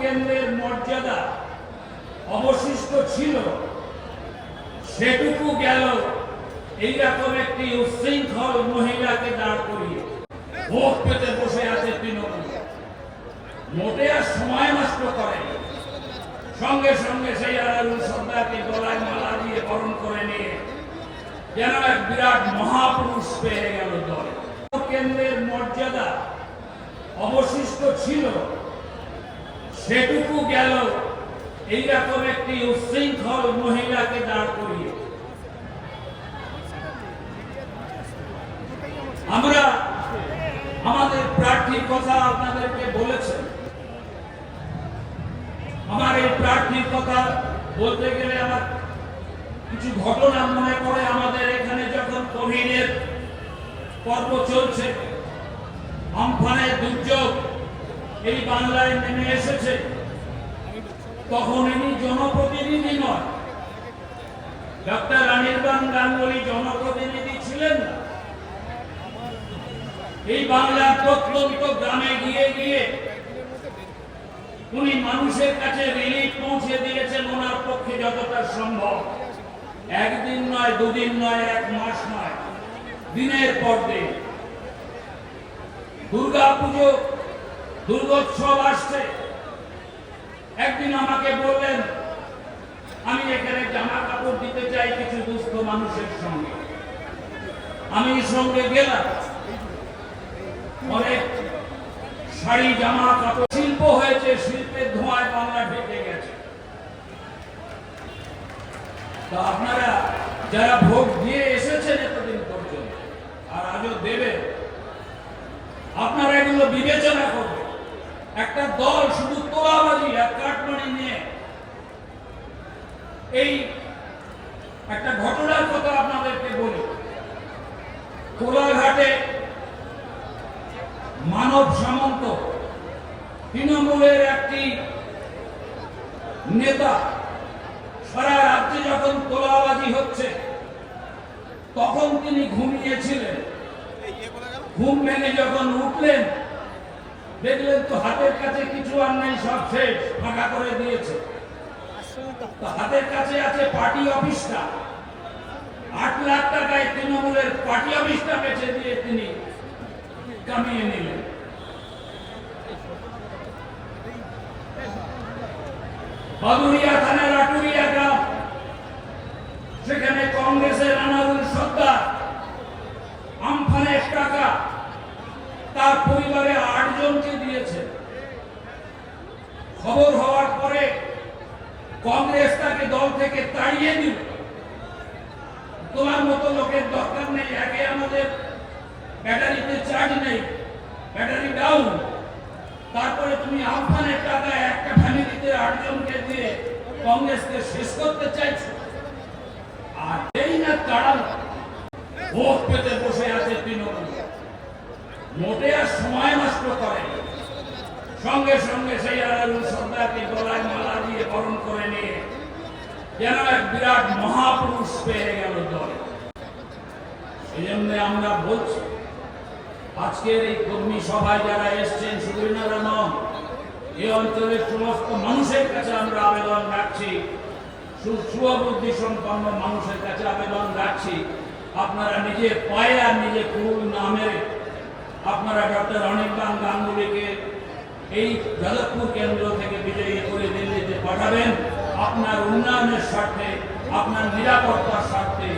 কেন্দ্রের মর্যাদা অবশিষ্ট ছিল সেটুকু গেল এইরকম একটি উচ্ছৃঙ্খল মহিলাকে দাঁড় করিয়ে। ভোট পেতে বসে আছে তৃণমূল, মোটে আর সময় নষ্ট করে, সঙ্গে সঙ্গে সেই আরারুল সর্দারকে গলায় মালা দিয়ে বরণ করে নিয়ে যেন এক বিরাট মহাপুরুষ পেয়ে গেল দল। কেন্দ্রের মর্যাদা অবশিষ্ট ছিল সেটুকু গেল এইরকম একটি উচ্ছৃঙ্খল মহিলাকে দাঁড় করিয়ে। আমরা আমাদের প্রার্থীর কথা আপনাদেরকে বলেছেন। আমার এই প্রার্থীর কথা বলতে গেলে আমার কিছু ঘটনা মনে পড়ে। আমাদের এখানে যখন কোভিডের পর্ব চলছে, আমফানের দুর্যোগ এই বাংলায় নেমে এসেছে, তখন ইনি জনপ্রতিনিধি নয়, ডক্টর অনির্বাণ গাঙ্গুলি জনপ্রতিনিধি ছিলেন না। এই বাংলার প্রত্যন্ত গ্রামে গিয়ে গিয়ে উনি মানুষের কাছে রিলিফ পৌঁছে দিয়েছেন ওনার পক্ষে যতটা সম্ভব। একদিন নয়, দুদিন নয়, এক মাস নয়, দিনের পর দিন। দুর্গা পুজো, দুর্গোৎসব আসছে। একদিন আমাকে বললেন আমি এখানে জামা কাপড় দিতে চাই কিছু দুস্থ মানুষের সঙ্গে। আমি সঙ্গে গেলাম। অনেক শাড়ি, জামা কাপড়, শিল্প হয়েছে, শিল্পের ধোঁয়ায় বাংলা ঢেকে গেছে। তো আপনারা যারা ভোট দিয়ে এসেছেন এতদিন পর্যন্ত আর আজও দেবেন, আপনারা এগুলো বিবেচনা করবেন। একটা দল শুধু তোলাবাজি আর কাটমানি নিয়ে এই একটা ঘটনার কথা আপনাদেরকে বলি। কোলাঘাটে মানব সামন্ত তৃণমূলের একটি নেতা সারা রাজ্যে যখন তোলাবাজি হচ্ছে তখন তিনি ঘুমিয়েছিলেন। ঘুম ভেঙে যখন উঠলেন দেখলেন তো হাতের কাছে কিছু আর নেই, সব শেষ, ফাঁকা করে দিয়েছে। হাতের কাছে আছে পার্টি অফিসটা। 8 লাখ টাকায় তৃণমূলের পার্টি অফিসটা বেচে দিয়ে তিনি কামিয়ে নিলেন। বাদুড়িয়া থানার আটুরিয়া গ্রাম, সেখানে কংগ্রেসের আনারুল সর্দার আমফানের টাকা তার পরিবারে 8 জনকে দিয়েছে। খবর হওয়ার পরে কংগ্রেস তাকে দল থেকে তাড়িয়ে দিল। তোমার মতো লোকের দরকার নেই, আগে আমাদের ব্যাটারিতে চার্জ নেই, ব্যাটারি ডাউন, তারপরে তুমি আমফানের টাকা একটা ফ্যামিলিতে 8 জনকে দিয়ে কংগ্রেসকে শেষ করতে চাইছো। আর এই না তারা ভোট পেতে বসে আছে তৃণমূল, মোটে আর সময় নষ্ট করে, সঙ্গে সঙ্গে সেই আরারুল সর্দারকে গলায় মালা দিয়ে বরণ করে নিয়ে যেন এক বিরাট মহাপুরুষ পেয়ে গেল দল। সেই জন্য আমরা বলছি আজকের এই কর্মী সভায় যারা এসছেন, শুধু এনারা নন, এই অঞ্চলের সমস্ত মানুষের কাছে আমরা আবেদন রাখছি, সুবুদ্ধি সম্পন্ন মানুষের কাছে আবেদন রাখছি, আপনারা নিজে পায়ে আর নিজে কুল না মেরে আপনারা ডক্টর অনির্বাণ গাঙ্গুলিকে এই যাদবপুর কেন্দ্র থেকে বিজয়ী করে দিল্লিতে পাঠাবেন। আপনার উন্নয়নের স্বার্থে, আপনার নিরাপত্তার স্বার্থে